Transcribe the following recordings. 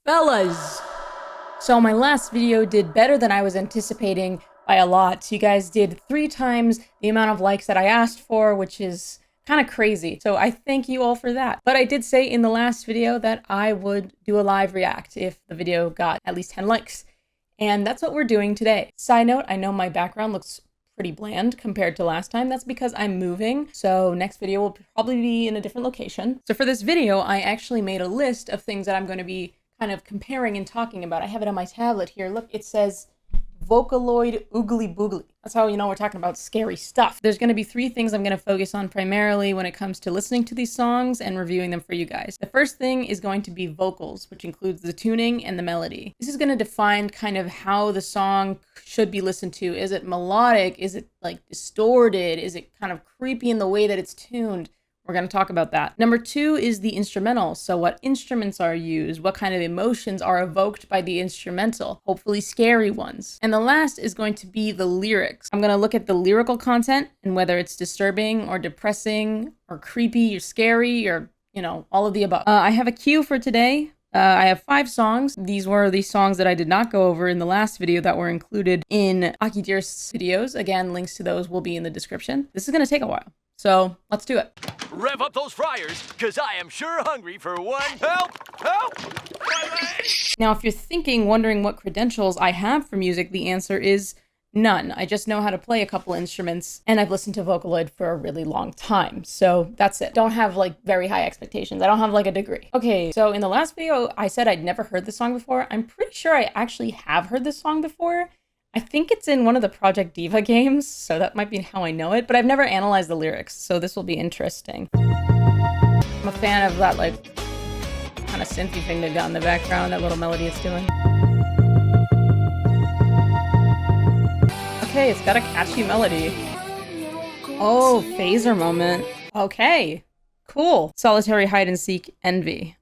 Fellas! So my last video did better than I was anticipating by a lot. You guys did 3 times the amount of likes that I asked for, which is kind of crazy. So I thank you all for that. But I did say in the last video that I would do a live react if the video got at least 10 likes. And that's what we're doing today. Side note, I know my background looks pretty bland compared to last time. That's because I'm moving. So next video will probably be in a different location. So for this video, I actually made a list of things that I'm going to be kind of comparing and talking about. I have it on my tablet here. Look, it says Vocaloid Oogly Boogly. That's how you know we're talking about scary stuff. There's going to be 3 things I'm going to focus on primarily when it comes to listening to these songs and reviewing them for you guys. The first thing is going to be vocals, which includes the tuning and the melody. This is going to define kind of how the song should be listened to. Is it melodic? Is it like distorted? Is it kind of creepy in the way that it's tuned? We're going to talk about that. Number 2 is the instrumental. So what instruments are used? What kind of emotions are evoked by the instrumental? Hopefully scary ones. And the last is going to be the lyrics. I'm going to look at the lyrical content and whether it's disturbing or depressing or creepy or scary or, you know, all of the above. I have a cue for today. I have 5 songs. These were the songs that I did not go over in the last video that were included in Aki Dearest's videos. Again, links to those will be in the description. This is going to take a while. So let's do it. Rev up those fryers, because I am sure hungry for one. Help! Help! Now, if you're wondering what credentials I have for music, the answer is none. I just know how to play a couple instruments, and I've listened to Vocaloid for a really long time. So that's it. Don't have like very high expectations. I don't have like a degree. Okay, so in the last video, I said I'd never heard this song before. I'm pretty sure I actually have heard this song before. I think it's in one of the Project Diva games, so that might be how I know it, but I've never analyzed the lyrics, so this will be interesting. I'm a fan of that, like, kind of synthy thing they've got in the background, that little melody it's doing. Okay, it's got a catchy melody. Oh, phaser moment. Okay, cool. Solitary Hide and Seek Envy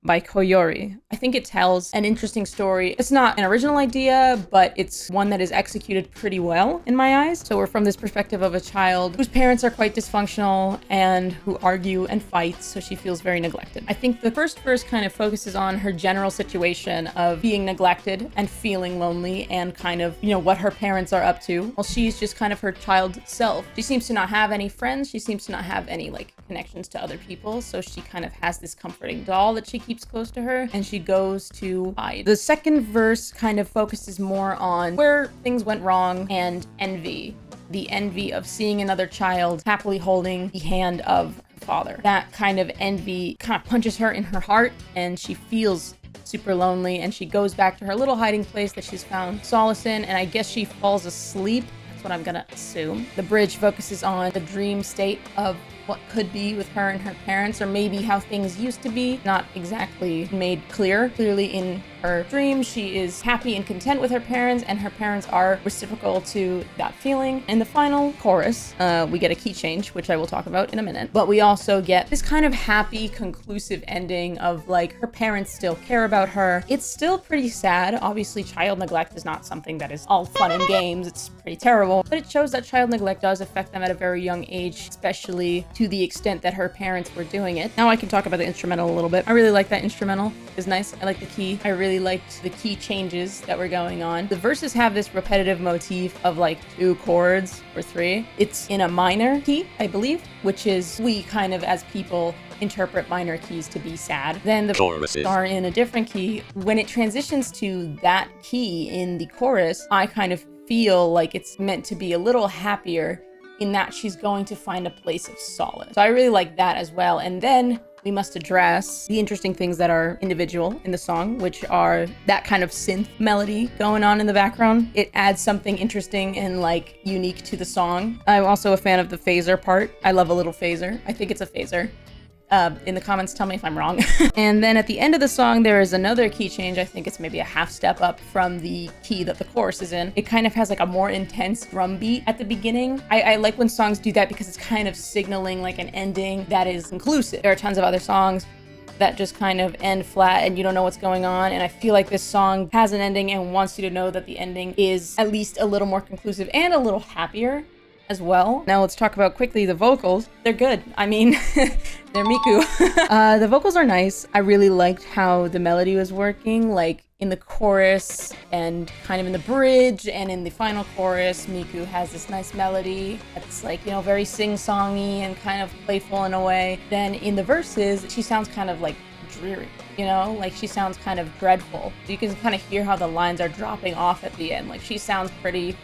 by Koyori. I think it tells an interesting story. It's not an original idea, but it's one that is executed pretty well in my eyes. So we're from this perspective of a child whose parents are quite dysfunctional and who argue and fight, so she feels very neglected. I think the first verse kind of focuses on her general situation of being neglected and feeling lonely and kind of, you know, what her parents are up to. Well, she's just kind of her child self. She seems to not have any friends. She seems to not have any like connections to other people. So she kind of has this comforting doll that she keeps close to her, and she goes to hide. The second verse kind of focuses more on where things went wrong and envy. The envy of seeing another child happily holding the hand of her father. That kind of envy kind of punches her in her heart, and she feels super lonely, and she goes back to her little hiding place that she's found solace in, and I guess she falls asleep. That's what I'm gonna assume. The bridge focuses on the dream state of what could be with her and her parents, or maybe how things used to be, not exactly made clear. Clearly in her dream, she is happy and content with her parents, and her parents are reciprocal to that feeling. In the final chorus, we get a key change, which I will talk about in a minute, but we also get this kind of happy, conclusive ending of like, her parents still care about her. It's still pretty sad. Obviously, child neglect is not something that is all fun and games. It's pretty terrible, but it shows that child neglect does affect them at a very young age, especially to the extent that her parents were doing it. Now I can talk about the instrumental a little bit. I really like that instrumental. It's nice. I like the key. I really liked the key changes that were going on. The verses have this repetitive motif of like 2 chords or 3. It's in a minor key, I believe, which is we kind of as people interpret minor keys to be sad. Then the choruses are in a different key. When it transitions to that key in the chorus, I kind of feel like it's meant to be a little happier in that she's going to find a place of solace. So I really like that as well. And then we must address the interesting things that are individual in the song, which are that kind of synth melody going on in the background. It adds something interesting and like unique to the song. I'm also a fan of the phaser part. I love a little phaser. I think it's a phaser. In the comments, tell me if I'm wrong. And then at the end of the song, there is another key change. I think it's maybe a half step up from the key that the chorus is in. It kind of has like a more intense drum beat at the beginning. I like when songs do that because it's kind of signaling like an ending that is conclusive. There are tons of other songs that just kind of end flat and you don't know what's going on. And I feel like this song has an ending and wants you to know that the ending is at least a little more conclusive and a little happier. as well. Now let's talk about quickly the vocals. They're good. I mean, they're Miku. The vocals are nice. I really liked how the melody was working, like in the chorus and kind of in the bridge and in the final chorus. Miku has this nice melody that's like, you know, very sing-songy and kind of playful in a way. Then in the verses, she sounds kind of like dreary, you know, like she sounds kind of dreadful. You can kind of hear how the lines are dropping off at the end. Like she sounds pretty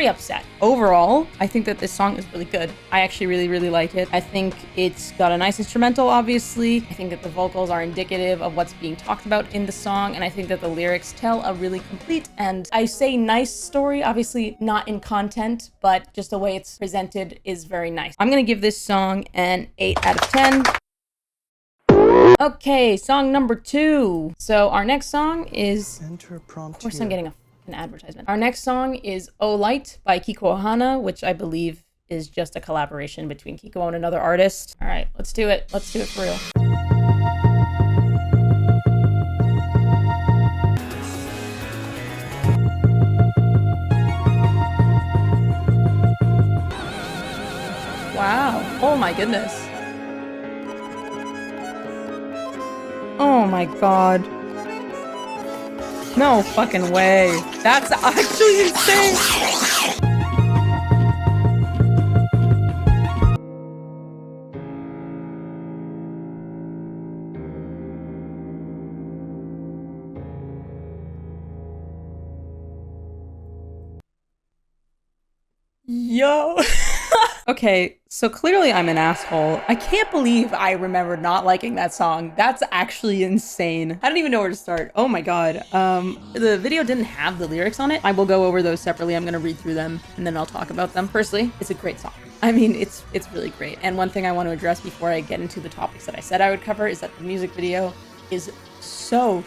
upset. Overall, I think that this song is really good. I actually really like it. I think it's got a nice instrumental, obviously. I think that the vocals are indicative of what's being talked about in the song, and I think that the lyrics tell a really complete, and I say nice story, obviously not in content, but just the way it's presented is very nice. I'm gonna give this song an 8 out of 10. Okay, song number 2. So our next song is, of course I'm getting an advertisement. Our next song is Oh Light by KikuoHana, which I believe is just a collaboration between Kikuo and another artist. All right, let's do it. Let's do it for real. Wow. Oh my goodness. Oh my god. No fucking way. That's actually insane. Yo. Okay, so clearly I'm an asshole. I can't believe I remembered not liking that song. That's actually insane. I don't even know where to start. Oh my god. The video didn't have the lyrics on it. I will go over those separately. I'm gonna read through them and then I'll talk about them. Firstly, it's a great song. I mean, it's really great. And one thing I want to address before I get into the topics that I said I would cover is that the music video is so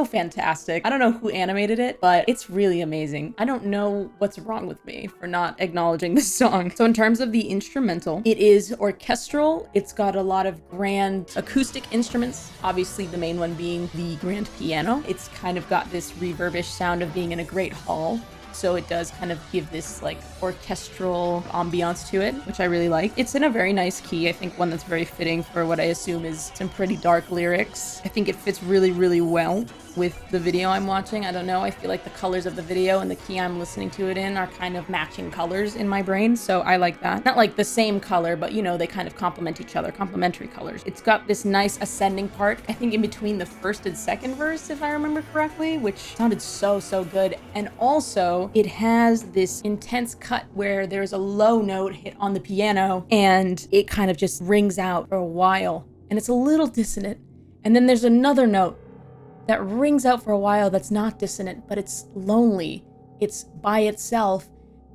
fantastic. I don't know who animated it, but it's really amazing. I don't know what's wrong with me for not acknowledging this song. So in terms of the instrumental, it is orchestral. It's got a lot of grand acoustic instruments, obviously the main one being the grand piano. It's kind of got this reverbish sound of being in a great hall. So it does kind of give this like orchestral ambiance to it, which I really like. It's in a very nice key. I think one that's very fitting for what I assume is some pretty dark lyrics. I think it fits really well with the video I'm watching. I don't know. I feel like the colors of the video and the key I'm listening to it in are kind of matching colors in my brain. So I like that. Not like the same color, but you know, they kind of complement each other, complementary colors. It's got this nice ascending part, I think in between the first and second verse, if I remember correctly, which sounded so good. And also it has this intense cut where there's a low note hit on the piano and it kind of just rings out for a while and it's a little dissonant. And then there's another note that rings out for a while that's not dissonant, but it's lonely. It's by itself,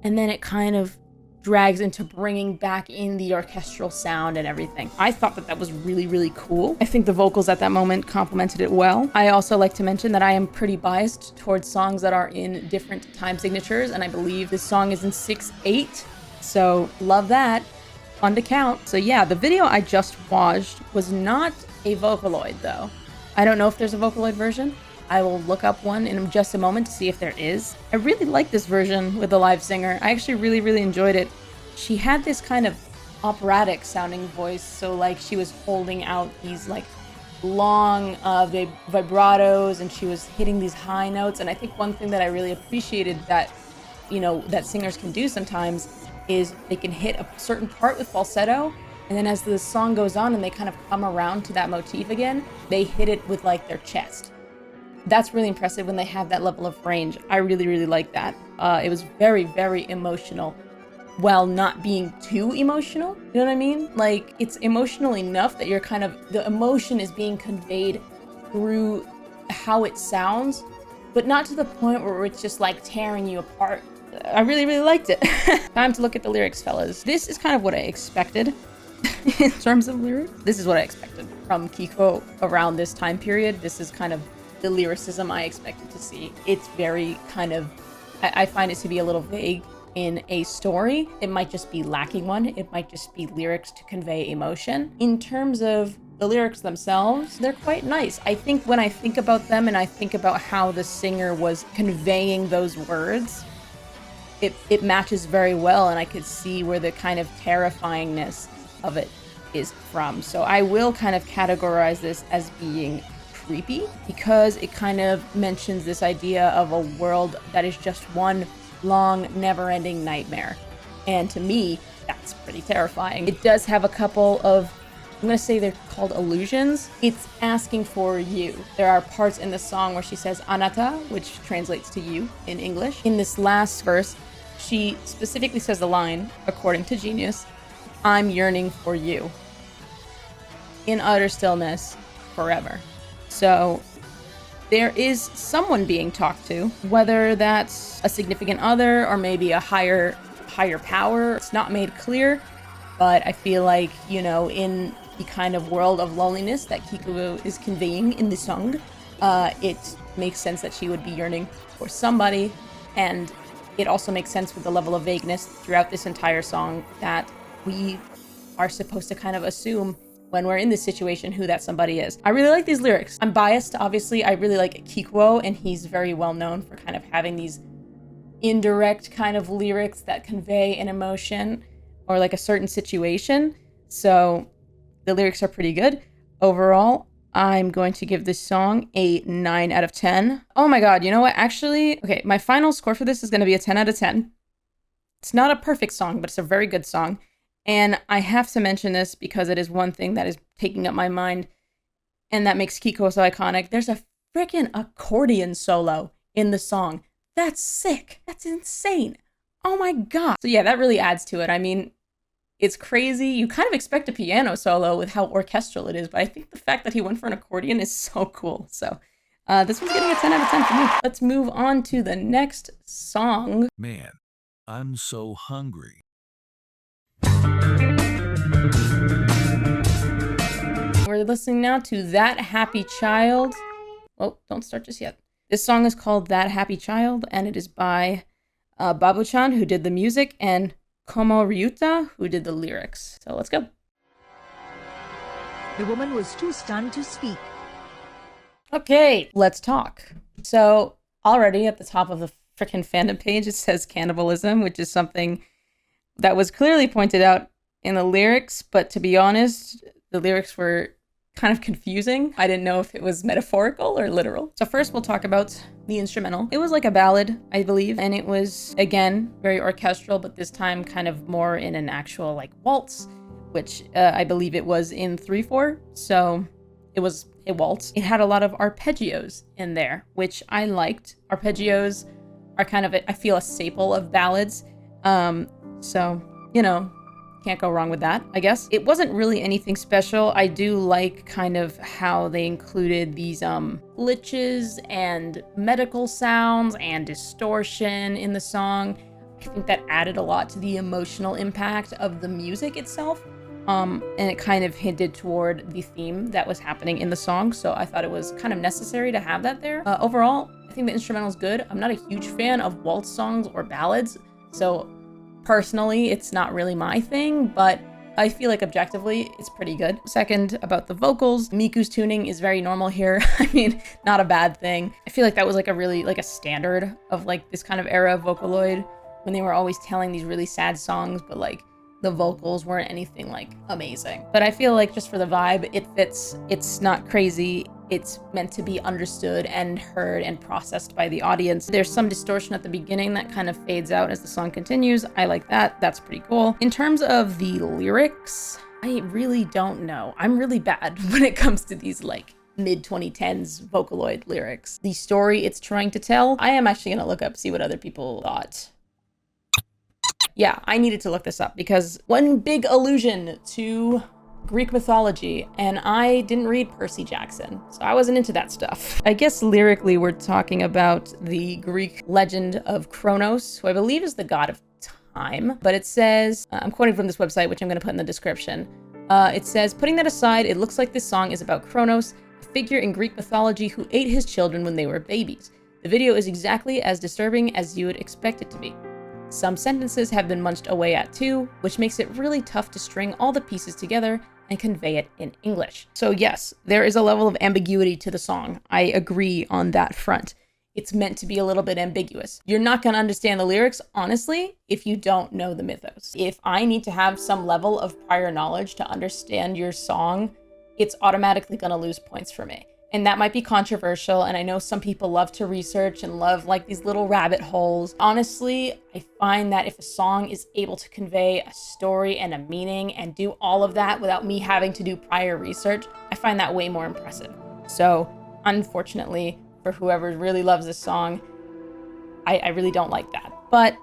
and then it kind of drags into bringing back in the orchestral sound and everything. I thought that was really cool. I think the vocals at that moment complemented it well. I also like to mention that I am pretty biased towards songs that are in different time signatures, and I believe this song is in 6/8, so love that. Fun to count. So yeah, the video I just watched was not a Vocaloid though. I don't know if there's a Vocaloid version. I will look up one in just a moment to see if there is. I really like this version with the live singer. I actually really enjoyed it. She had this kind of operatic sounding voice, so like she was holding out these like long vibratos and she was hitting these high notes. And I think one thing that I really appreciated that, you know, that singers can do sometimes is they can hit a certain part with falsetto, and then as the song goes on and they kind of come around to that motif again, they hit it with like their chest. That's really impressive when they have that level of range. I really like that. It was very emotional while not being too emotional. You know what I mean? Like, it's emotional enough that you're kind of, the emotion is being conveyed through how it sounds, but not to the point where it's just like tearing you apart. I really liked it. Time to look at the lyrics, fellas. This is kind of what I expected in terms of lyrics. This is what I expected from Kikuo around this time period. This is kind of the lyricism I expected to see. It's very kind of, I find it to be a little vague in a story. It might just be lacking one. It might just be lyrics to convey emotion. In terms of the lyrics themselves, they're quite nice. I think when I think about them and I think about how the singer was conveying those words, it matches very well, and I could see where the kind of terrifyingness of it is from. So I will kind of categorize this as being creepy because it kind of mentions this idea of a world that is just one long, never-ending nightmare. And to me, that's pretty terrifying. It does have a couple of, I'm gonna say they're called allusions. It's asking for you. There are parts in the song where she says anata, which translates to you in English. In this last verse, she specifically says the line, according to Genius, "I'm yearning for you. In utter stillness, forever." So there is someone being talked to, whether that's a significant other or maybe a higher power. It's not made clear, but I feel like, you know, in the kind of world of loneliness that Kikuo is conveying in the song, it makes sense that she would be yearning for somebody, and it also makes sense with the level of vagueness throughout this entire song that we are supposed to kind of assume when we're in this situation who that somebody is. I really like these lyrics. I'm biased, obviously. I really like Kikuo, and he's very well known for kind of having these indirect kind of lyrics that convey an emotion or like a certain situation. So the lyrics are pretty good. Overall, I'm going to give this song a 9 out of 10. Oh my god, you know what? Actually, okay, my final score for this is going to be a 10 out of 10. It's not a perfect song, but it's a very good song. And I have to mention this because it is one thing that is taking up my mind and that makes Kikuo so iconic. There's a freaking accordion solo in the song. That's sick. That's insane. Oh my god. So yeah, that really adds to it. I mean, it's crazy. You kind of expect a piano solo with how orchestral it is, but I think the fact that he went for an accordion is so cool. So this one's getting a 10 out of 10 for me. Let's move on to the next song. Man, I'm so hungry. We're listening now to That Happy Child. Oh, don't start just yet. This song is called That Happy Child, and it is by Babuchan, who did the music, and Komo Ryuta, who did the lyrics. So let's go. The woman was too stunned to speak. Okay, let's talk. So already at the top of the frickin' fandom page, it says cannibalism, which is something that was clearly pointed out in the lyrics, but to be honest, the lyrics were kind of confusing. I didn't know if it was metaphorical or literal. So first we'll talk about the instrumental. It was like a ballad, I believe, and it was, again, very orchestral, but this time kind of more in an actual like waltz, which I believe it was in 3/4, so it was a waltz. It had a lot of arpeggios in there, which I liked. Arpeggios are kind of, I feel, a staple of ballads, so, you know, can't go wrong with that, I guess. It wasn't really anything special. I do like kind of how they included these glitches and medical sounds and distortion in the song. I think that added a lot to the emotional impact of the music itself. And it kind of hinted toward the theme that was happening in the song, so I thought it was kind of necessary to have that there. Overall, I think the instrumental is good. I'm not a huge fan of waltz songs or ballads, so personally, it's not really my thing, but I feel like objectively, it's pretty good. Second, about the vocals, Miku's tuning is very normal here. I mean, not a bad thing. I feel like that was like a really, like a standard of like this kind of era of Vocaloid, when they were always telling these really sad songs, but like the vocals weren't anything like amazing. But I feel like just for the vibe, it fits. It's not crazy. It's meant to be understood and heard and processed by the audience. There's some distortion at the beginning that kind of fades out as the song continues. I like that. That's pretty cool. In terms of the lyrics, I really don't know. I'm really bad when it comes to these like mid-2010s Vocaloid lyrics. The story it's trying to tell, I am actually gonna look up, see what other people thought. Yeah, I needed to look this up because one big allusion to Greek mythology, and I didn't read Percy Jackson, so I wasn't into that stuff. I guess lyrically we're talking about the Greek legend of Kronos, who I believe is the god of time, but it says, I'm quoting from this website, which I'm going to put in the description. It says, putting that aside, it looks like this song is about Kronos, a figure in Greek mythology who ate his children when they were babies. The video is exactly as disturbing as you would expect it to be. Some sentences have been munched away at too, which makes it really tough to string all the pieces together and convey it in English. So yes, there is a level of ambiguity to the song. I agree on that front. it's meant to be a little bit ambiguous. You're not going to understand the lyrics, honestly, if you don't know the mythos. If I need to have some level of prior knowledge to understand your song, it's automatically going to lose points for me. And that might be controversial, and I know some people love to research and love like these little rabbit holes. Honestly, I find that if a song is able to convey a story and a meaning and do all of that without me having to do prior research, I find that way more impressive. So, unfortunately, for whoever really loves this song, I really don't like that. But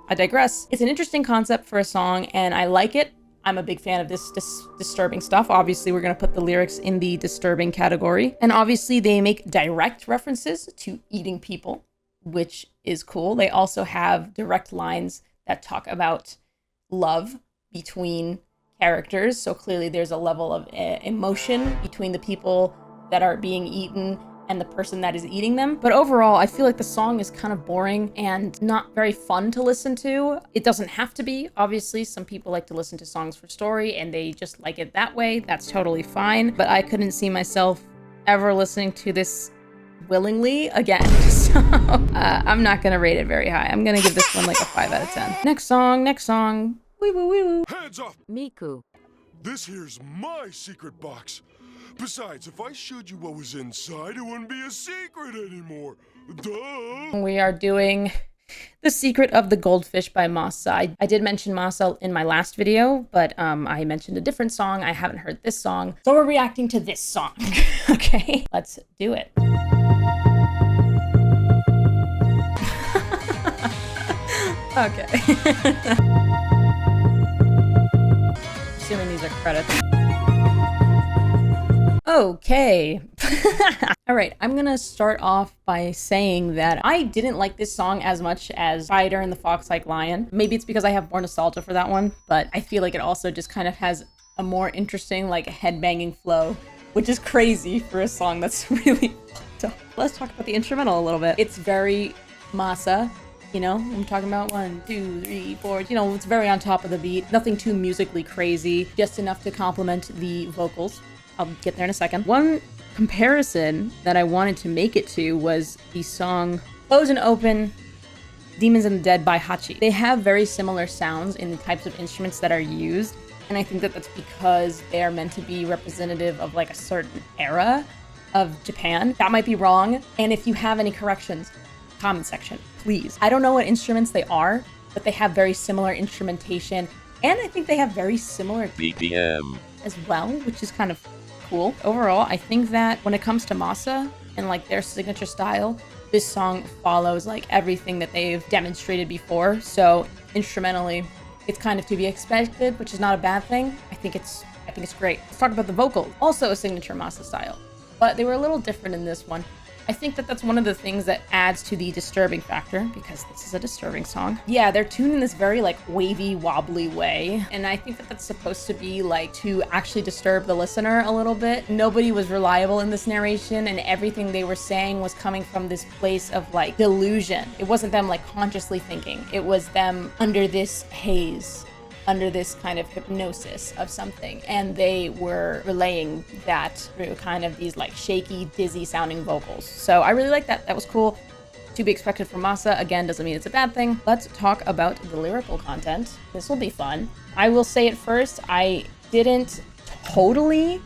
I digress. It's an interesting concept for a song, and I like it. I'm a big fan of this disturbing stuff. Obviously, we're going to put the lyrics in the disturbing category. And obviously, they make direct references to eating people, which is cool. They also have direct lines that talk about love between characters. So clearly, there's a level of emotion between the people that are being eaten and the person that is eating them. But overall, I feel like the song is kind of boring and not very fun to listen to. It doesn't have to be. Obviously, some people like to listen to songs for story and they just like it that way. That's totally fine. But I couldn't see myself ever listening to this willingly again. So I'm not gonna rate it very high. I'm gonna give this one like a 5 out of 10. Next song. Wee woo wee woo. Hands off! Miku. This here's my secret box. Besides, if I showed you what was inside, it wouldn't be a secret anymore. Duh! We are doing The Secret of the Goldfish by MASA. I did mention MASA in my last video, but I mentioned a different song. I haven't heard this song, so we're reacting to this song. Okay, let's do it. Okay. Assuming these are credits. Okay. All right, I'm gonna start off by saying that I didn't like this song as much as Spider and the Fox Like Lion. Maybe it's because I have more nostalgia for that one, but I feel like it also just kind of has a more interesting, like, headbanging flow, which is crazy for a song that's really fucked up. Let's talk about the instrumental a little bit. It's very MASA, you know? I'm talking about 1, 2, 3, 4, you know, it's very on top of the beat. Nothing too musically crazy, just enough to complement the vocals. I'll get there in a second. One comparison that I wanted to make it to was the song Close and Open, Demons and the Dead by Hachi. They have very similar sounds in the types of instruments that are used, and I think that that's because they are meant to be representative of like a certain era of Japan. That might be wrong, and if you have any corrections, comment section, please. I don't know what instruments they are, but they have very similar instrumentation, and I think they have very similar BPM as well, which is kind of cool. Overall, I think that when it comes to MASA and like their signature style, this song follows like everything that they've demonstrated before. So instrumentally, it's kind of to be expected, which is not a bad thing. I think it's great. Let's talk about the vocals. Also a signature MASA style, but they were a little different in this one. I think that that's one of the things that adds to the disturbing factor, because this is a disturbing song. Yeah, they're tuned in this very like wavy, wobbly way, and I think that that's supposed to be like to actually disturb the listener a little bit. Nobody was reliable in this narration, and everything they were saying was coming from this place of like delusion. It wasn't them like consciously thinking. It was them under this haze, under this kind of hypnosis of something, and they were relaying that through kind of these like shaky, dizzy sounding vocals. So I really like that. That was cool. To be expected from MASA. Again, doesn't mean it's a bad thing. Let's talk about the lyrical content. This will be fun. I will say it first, I didn't totally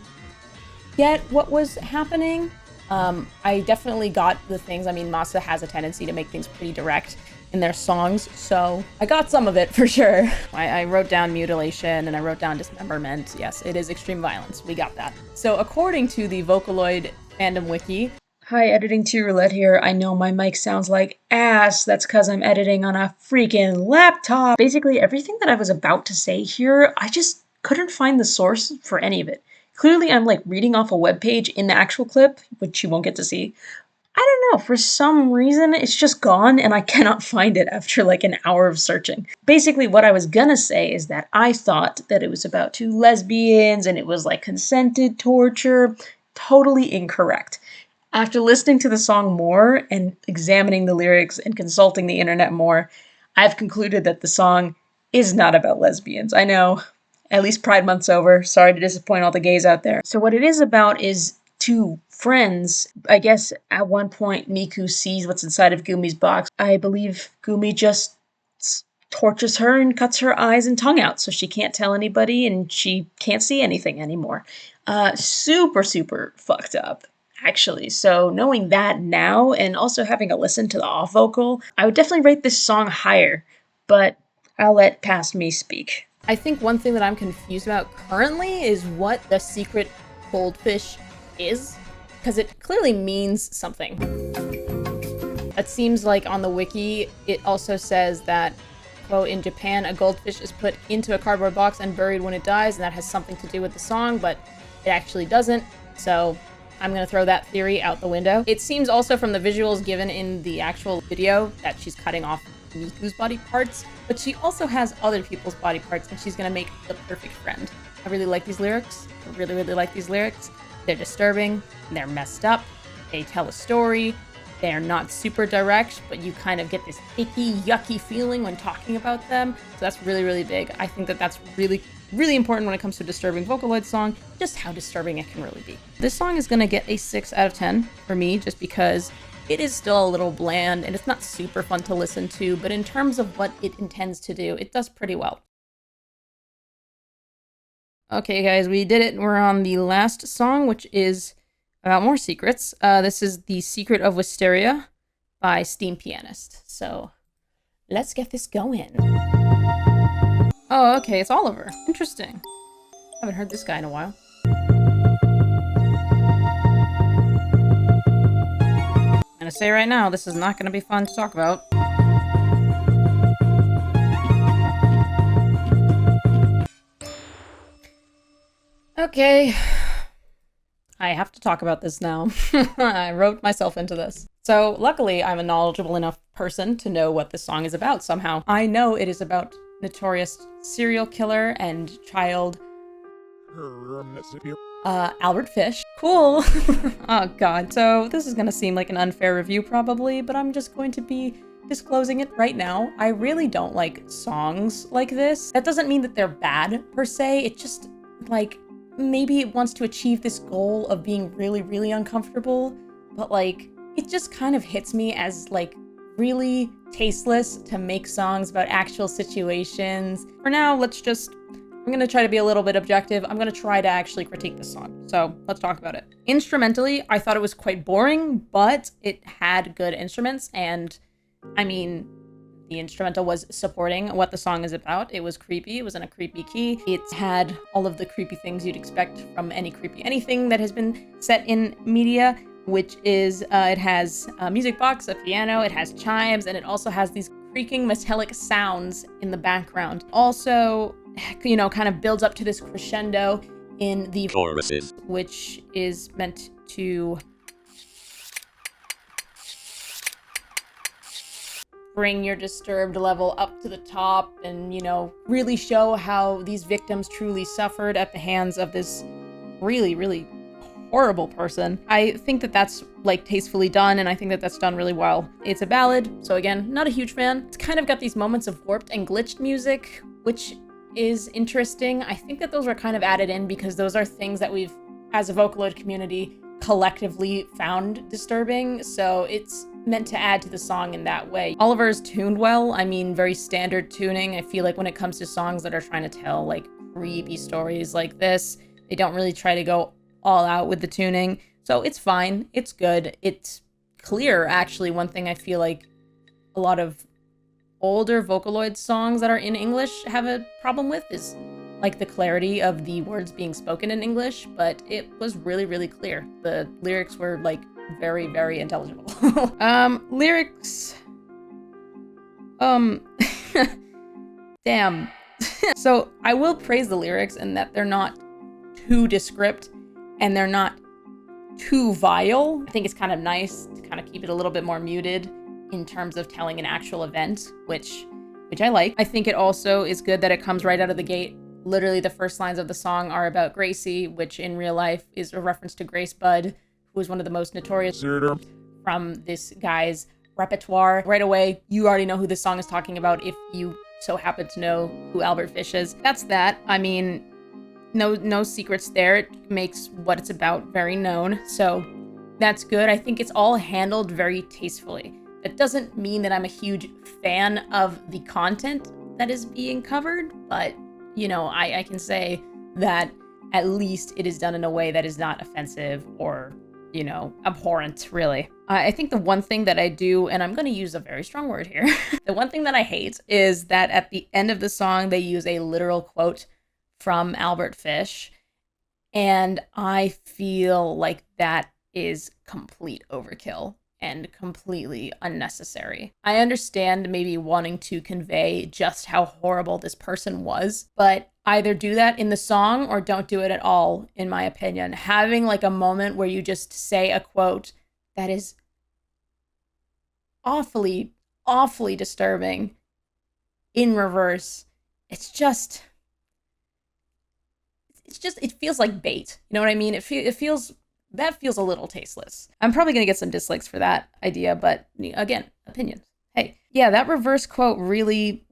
get what was happening. I definitely got the things. I mean, MASA has a tendency to make things pretty direct in their songs, so I got some of it for sure. I wrote down mutilation and I wrote down dismemberment. Yes, it is extreme violence. We got that. So according to the Vocaloid fandom wiki, hi, editing 2 roulette here. I know my mic sounds like ass. That's because I'm editing on a freaking laptop. Basically, everything that I was about to say here, I just couldn't find the source for any of it. Clearly, I'm like reading off a web page in the actual clip, which you won't get to see. I don't know, for some reason, it's just gone and I cannot find it after like an hour of searching. Basically, what I was gonna say is that I thought that it was about 2 lesbians and it was like consented torture. Totally incorrect. After listening to the song more and examining the lyrics and consulting the internet more, I've concluded that the song is not about lesbians. I know, at least Pride Month's over. Sorry to disappoint all the gays out there. So what it is about is 2 friends. I guess at one point Miku sees what's inside of Gumi's box. I believe Gumi just tortures her and cuts her eyes and tongue out so she can't tell anybody and she can't see anything anymore. Super, super fucked up, actually. So knowing that now and also having a listen to the off vocal, I would definitely rate this song higher, but I'll let past me speak. I think one thing that I'm confused about currently is what the secret goldfish is, because it clearly means something. It seems like on the wiki, it also says that, quote, in Japan, a goldfish is put into a cardboard box and buried when it dies, and that has something to do with the song, but it actually doesn't, so I'm gonna throw that theory out the window. It seems also from the visuals given in the actual video that she's cutting off Miku's body parts, but she also has other people's body parts, and she's gonna make the perfect friend. I really like these lyrics. I really, really like these lyrics. They're disturbing, they're messed up, they tell a story, they're not super direct, but you kind of get this icky, yucky feeling when talking about them, so that's really, really big. I think that that's really, really important when it comes to a disturbing Vocaloid song, just how disturbing it can really be. This song is gonna get a 6 out of 10 for me, just because it is still a little bland, and it's not super fun to listen to, but in terms of what it intends to do, it does pretty well. Okay, guys, we did it. We're on the last song, which is about more secrets. This is The Secret of Wysteria by Steampianist. So, let's get this going. Oh, okay, it's Oliver. Interesting. Haven't heard this guy in a while. I'm gonna say right now, this is not gonna be fun to talk about. Okay. I have to talk about this now. I wrote myself into this. So, luckily, I'm a knowledgeable enough person to know what this song is about somehow. I know it is about notorious serial killer and child Albert Fish. Cool. Oh god. So this is gonna seem like an unfair review probably, but I'm just going to be disclosing it right now. I really don't like songs like this. That doesn't mean that they're bad per se. It just, like, maybe it wants to achieve this goal of being really, really uncomfortable, but like, it just kind of hits me as like really tasteless to make songs about actual situations. For now, I'm gonna try to be a little bit objective. I'm gonna try to actually critique this song. So let's talk about it. Instrumentally, I thought it was quite boring, but it had good instruments, and I mean, the instrumental was supporting what the song is about. It was creepy, it was in a creepy key. It had all of the creepy things you'd expect from any creepy anything that has been set in media, which is, it has a music box, a piano, it has chimes, and it also has these creaking metallic sounds in the background. Also, you know, kind of builds up to this crescendo in the choruses, which is meant to bring your disturbed level up to the top and, you know, really show how these victims truly suffered at the hands of this really, really horrible person. I think that that's like tastefully done, and I think that that's done really well. It's a ballad, so again, not a huge fan. It's kind of got these moments of warped and glitched music, which is interesting. I think that those were kind of added in because those are things that we've, as a Vocaloid community, collectively found disturbing, so it's meant to add to the song in that way. Oliver is tuned well. I mean, very standard tuning. I feel like when it comes to songs that are trying to tell like creepy stories like this, they don't really try to go all out with the tuning. So it's fine. It's good. It's clear, actually. One thing I feel like a lot of older Vocaloid songs that are in English have a problem with is like the clarity of the words being spoken in English, but it was really, really clear. The lyrics were like very, very intelligible. Lyrics. Damn. So I will praise the lyrics in that they're not too descript and they're not too vile. I think it's kind of nice to kind of keep it a little bit more muted in terms of telling an actual event, which I like. I think it also is good that it comes right out of the gate. Literally the first lines of the song are about Gracie, which in real life is a reference to Grace Budd, who was one of the most notorious from this guy's repertoire. Right away, you already know who this song is talking about if you so happen to know who Albert Fish is. That's that. I mean, no secrets there. It makes what it's about very known. So that's good. I think it's all handled very tastefully. That doesn't mean that I'm a huge fan of the content that is being covered, but, you know, I can say that at least it is done in a way that is not offensive or, you know, abhorrent, really. I think the one thing that I do, and I'm going to use a very strong word here, the one thing that I hate is that at the end of the song, they use a literal quote from Albert Fish, and I feel like that is complete overkill and completely unnecessary. I understand maybe wanting to convey just how horrible this person was, but either do that in the song or don't do it at all, in my opinion. Having like a moment where you just say a quote that is awfully, awfully disturbing in reverse, it feels like bait. You know what I mean? That feels a little tasteless. I'm probably going to get some dislikes for that idea, but again, opinions. Hey, yeah, that reverse quote really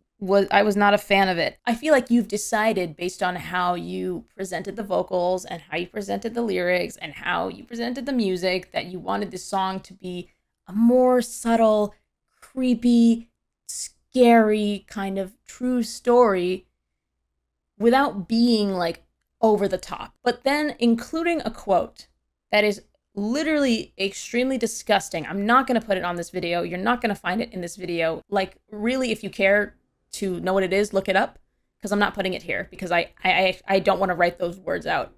I was not a fan of it. I feel like you've decided based on how you presented the vocals and how you presented the lyrics and how you presented the music that you wanted this song to be a more subtle, creepy, scary kind of true story without being like over the top. But then including a quote that is literally extremely disgusting. I'm not going to put it on this video. You're not going to find it in this video. Like, really, if you care to know what it is, look it up, because I'm not putting it here because I don't want to write those words out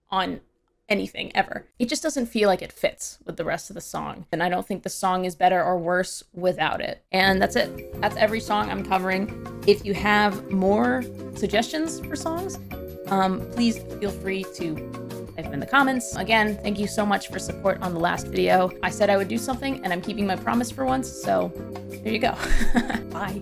on anything ever. It just doesn't feel like it fits with the rest of the song. And I don't think the song is better or worse without it. And that's it. That's every song I'm covering. If you have more suggestions for songs, please feel free to type them in the comments. Again, thank you so much for support on the last video. I said I would do something and I'm keeping my promise for once, so there you go. Bye.